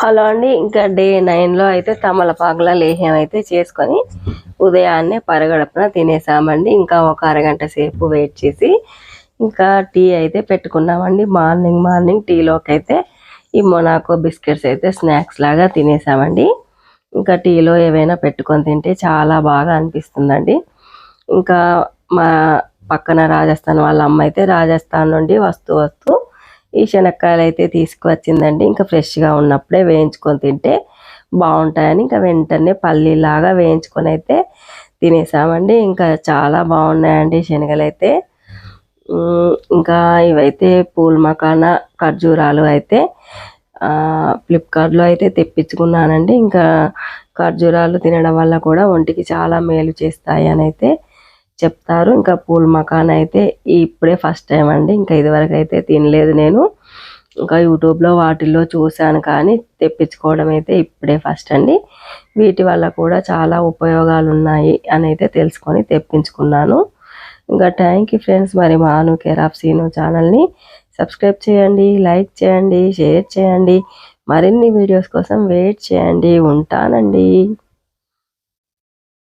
Hello అండి. ఇంకా day 9లో అయితే తమలపాకుల లేహ్యం అయితే చేసుకొని ఉదయాన్నే పరగడపున తినేసామండి. ఇంకా ఒక అరగంట సేపు వెయిట్ చేసి ఇంకా టీ అయితే పెట్టుకున్నామండి. మార్నింగ్ టీలోకి అయితే ఈ మొనాకో బిస్కెట్స్ అయితే స్నాక్స్ లాగా తినేసామండి. ఇంకా టీలో ఏవైనా పెట్టుకొని తింటే చాలా బాగా అనిపిస్తుందండి. ఇంకా మా పక్కన రాజస్థాన్ వాళ్ళ అమ్మ అయితే రాజస్థాన్ నుండి వస్తూ ఈ శనక్కాయలు అయితే తీసుకువచ్చిందండి. ఇంకా ఫ్రెష్గా ఉన్నప్పుడే వేయించుకొని తింటే బాగుంటాయని ఇంకా వెంటనే పల్లీలాగా వేయించుకొని అయితే తినేసామండి. ఇంకా చాలా బాగున్నాయండి శనగలు అయితే. ఇంకా ఇవైతే పూల్ మకానా ఖర్జూరాలు అయితే ఫ్లిప్కార్ట్లో అయితే తెప్పించుకున్నానండి. ఇంకా ఖర్జూరాలు తినడం వల్ల కూడా ఒంటికి చాలా మేలు చేస్తాయి అని అయితే చెప్తారు. ఇంకా పూల్ మకానా అయితే ఇప్పుడే ఫస్ట్ టైం అండి. ఇంకా ఇదివరకు అయితే తినలేదు నేను. ఇంకా యూట్యూబ్లో వాటిల్లో చూశాను కానీ తెప్పించుకోవడం అయితే ఇప్పుడే ఫస్ట్ అండి. వీటి వల్ల కూడా చాలా ఉపయోగాలు ఉన్నాయి అని అయితే తెలుసుకొని తెప్పించుకున్నాను. ఇంకా థ్యాంక్ యూ ఫ్రెండ్స్. మరి మాను కేర్ ఆఫ్ సీను ఛానల్ని సబ్స్క్రైబ్ చేయండి, లైక్ చేయండి, షేర్ చేయండి. మరిన్ని వీడియోస్ కోసం వెయిట్ చేయండి. ఉంటానండి.